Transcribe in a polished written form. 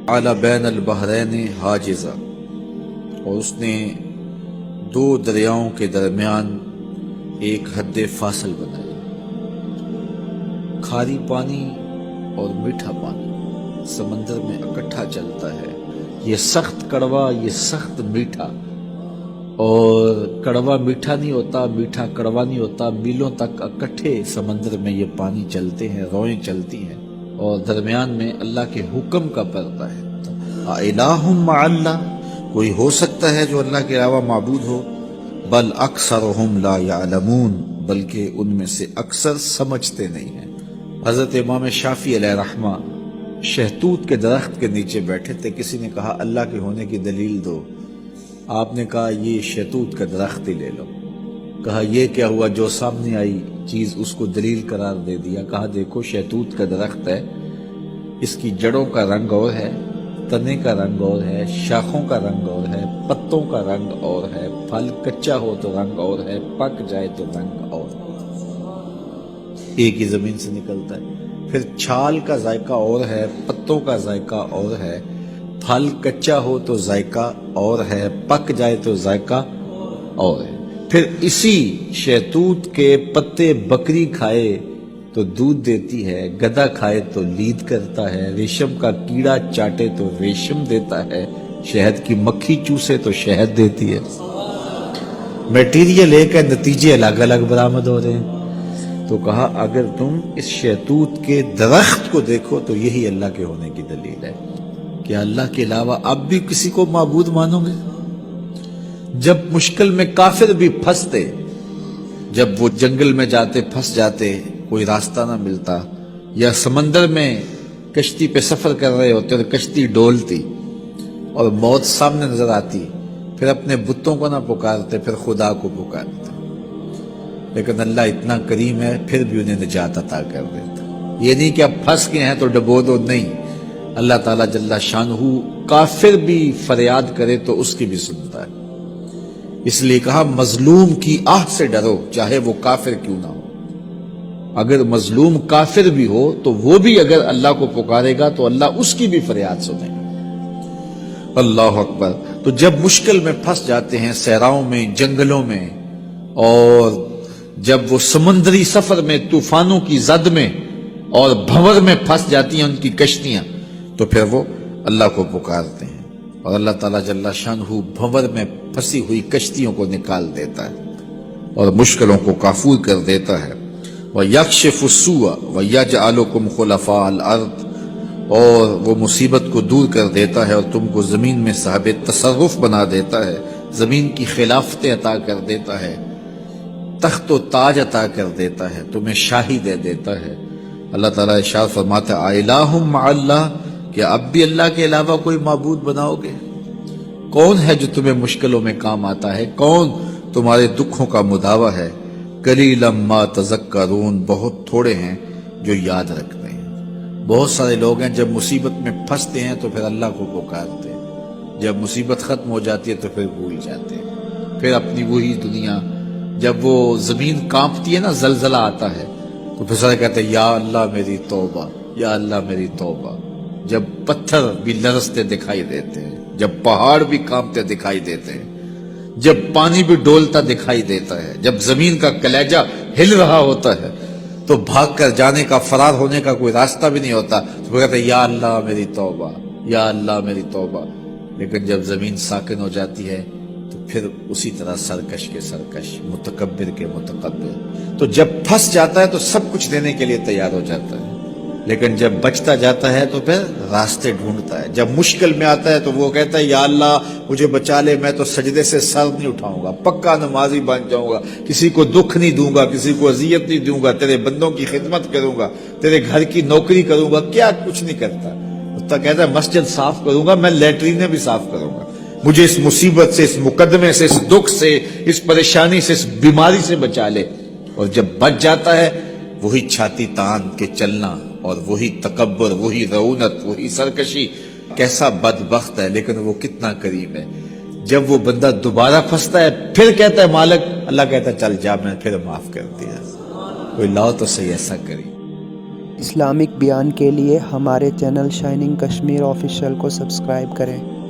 اعلی بین البحرین حاجزا، اور اس نے دو دریاؤں کے درمیان ایک حد فاصل بنائی، کھاری پانی اور میٹھا پانی سمندر میں اکٹھا چلتا ہے، یہ سخت کڑوا، یہ سخت میٹھا، اور کڑوا میٹھا نہیں ہوتا، میٹھا کڑوا نہیں ہوتا، میلوں تک اکٹھے سمندر میں یہ پانی چلتے ہیں، روئیں چلتی ہیں، اور درمیان میں اللہ کے حکم کا پردہ ہے۔ الہ مع اللہ، کوئی ہو سکتا ہے جو اللہ کے علاوہ معبود ہو؟ بل اکثرہم لا یعلمون، بلکہ ان میں سے اکثر سمجھتے نہیں ہیں۔ حضرت امام شافعی علیہ رحمہ شہتوت کے درخت کے نیچے بیٹھے تھے، کسی نے کہا اللہ کے ہونے کی دلیل دو، آپ نے کہا یہ شہتوت کا درخت ہی لے لو۔ کہا یہ کیا ہوا، جو سامنے آئی چیز اس کو دلیل قرار دے دیا۔ کہا دیکھو شہتوت کا درخت ہے، اس کی جڑوں کا رنگ اور ہے، تنے کا رنگ اور ہے، شاخوں کا رنگ اور ہے، پتوں کا رنگ اور ہے، پھل کچا ہو تو رنگ اور ہے، پک جائے تو رنگ اور، ایک ہی زمین سے نکلتا ہے۔ پھر چھال کا ذائقہ اور ہے، پتوں کا ذائقہ اور ہے، پھل کچا ہو تو ذائقہ اور ہے، پک جائے تو ذائقہ اور ہے۔ پھر اسی شہتوت کے پتے بکری کھائے تو دودھ دیتی ہے، گدھا کھائے تو لید کرتا ہے، ریشم کا کیڑا چاٹے تو ریشم دیتا ہے، شہد کی مکھی چوسے تو شہد دیتی ہے۔ میٹیریل ایک ہے، نتیجے الگ الگ برآمد ہو رہے ہیں۔ تو کہا اگر تم اس شہتوت کے درخت کو دیکھو تو یہی اللہ کے ہونے کی دلیل ہے۔ کیا اللہ کے علاوہ اب بھی کسی کو معبود مانو گے؟ جب مشکل میں کافر بھی پھنستے، جب وہ جنگل میں جاتے پھنس جاتے، کوئی راستہ نہ ملتا، یا سمندر میں کشتی پہ سفر کر رہے ہوتے اور کشتی ڈولتی اور موت سامنے نظر آتی، پھر اپنے بتوں کو نہ پکارتے، پھر خدا کو پکارتے، لیکن اللہ اتنا کریم ہے پھر بھی انہیں نجات عطا کر دیتا۔ یہ نہیں کہ اب پھنس گئے ہیں تو ڈبو دو، نہیں، اللہ تعالیٰ جل شانہ کافر بھی فریاد کرے تو اس کی بھی سنتا ہے۔ اس لیے کہا مظلوم کی آہ سے ڈرو، چاہے وہ کافر کیوں نہ ہو۔ اگر مظلوم کافر بھی ہو تو وہ بھی اگر اللہ کو پکارے گا تو اللہ اس کی بھی فریاد سنے گا۔ اللہ اکبر۔ تو جب مشکل میں پھنس جاتے ہیں، صحراؤں میں، جنگلوں میں، اور جب وہ سمندری سفر میں طوفانوں کی زد میں اور بھنور میں پھنس جاتی ہیں ان کی کشتیاں، تو پھر وہ اللہ کو پکارتے ہیں، اور اللہ تعالیٰ جل شانہ بھنور میں پھنسی ہوئی کشتیوں کو نکال دیتا ہے اور مشکلوں کو کافور کر دیتا ہے۔ وَيَكْشِفُ السُّوءَ وَيَجْعَلُكُمْ خُلَفَاءَ الْأَرْضِ، اور وہ مصیبت کو دور کر دیتا ہے اور تم کو زمین میں صاحب تصرف بنا دیتا ہے، زمین کی خلافتیں عطا کر دیتا ہے، تخت و تاج عطا کر دیتا ہے، تمہیں شاہی دے دیتا ہے۔ اللہ تعالیٰ ارشاد فرماتا ہے الہ مع اللہ، کہ اب بھی اللہ کے علاوہ کوئی معبود بناؤ گے؟ کون ہے جو تمہیں مشکلوں میں کام آتا ہے؟ کون تمہارے دکھوں کا مداوع ہے؟ قلیلا ما تذکرون، بہت تھوڑے ہیں جو یاد رکھتے ہیں۔ بہت سارے لوگ ہیں جب مصیبت میں پھنستے ہیں تو پھر اللہ کو پکارتے ہیں، جب مصیبت ختم ہو جاتی ہے تو پھر بھول جاتے ہیں، پھر اپنی وہی دنیا۔ جب وہ زمین کانپتی ہے نا، زلزلہ آتا ہے، تو پھر سارے کہتے ہیں یا اللہ میری توبہ، یا اللہ میری توبہ۔ جب پتھر بھی لرزتے دکھائی دیتے ہیں، جب پہاڑ بھی کانپتے دکھائی دیتے ہیں، جب پانی بھی ڈولتا دکھائی دیتا ہے، جب زمین کا کلیجہ ہل رہا ہوتا ہے، تو بھاگ کر جانے کا، فرار ہونے کا کوئی راستہ بھی نہیں ہوتا، تو وہ کہتے ہیں یا اللہ میری توبہ، یا اللہ میری توبہ۔ لیکن جب زمین ساکن ہو جاتی ہے تو پھر اسی طرح سرکش کے سرکش، متکبر کے متکبر۔ تو جب پھنس جاتا ہے تو سب کچھ دینے کے لیے تیار ہو جاتا ہے، لیکن جب بچتا جاتا ہے تو پھر راستے ڈھونڈتا ہے۔ جب مشکل میں آتا ہے تو وہ کہتا ہے یا اللہ مجھے بچا لے، میں تو سجدے سے سر نہیں اٹھاؤں گا، پکا نمازی بن جاؤں گا، کسی کو دکھ نہیں دوں گا، کسی کو اذیت نہیں دوں گا، تیرے بندوں کی خدمت کروں گا، تیرے گھر کی نوکری کروں گا۔ کیا کچھ نہیں کرتا، اس کہتا ہے مسجد صاف کروں گا، میں لیٹرینیں بھی صاف کروں گا، مجھے اس مصیبت سے، اس مقدمے سے، اس دکھ سے، اس پریشانی سے، اس بیماری سے بچا لے۔ اور جب بچ جاتا ہے وہی چھاتی تان کے چلنا، اور وہی تکبر، وہی رعونت، وہی سرکشی۔ کیسا بدبخت ہے، لیکن وہ کتنا کریم ہے۔ جب وہ بندہ دوبارہ پھنستا ہے پھر کہتا ہے مالک، اللہ کہتا ہے چل جا، میں پھر معاف کر دیا، کوئی لاؤ تو صحیح ایسا کری۔ اسلامک بیان کے لیے ہمارے چینل شائننگ کشمیر آفیشیل کو سبسکرائب کریں۔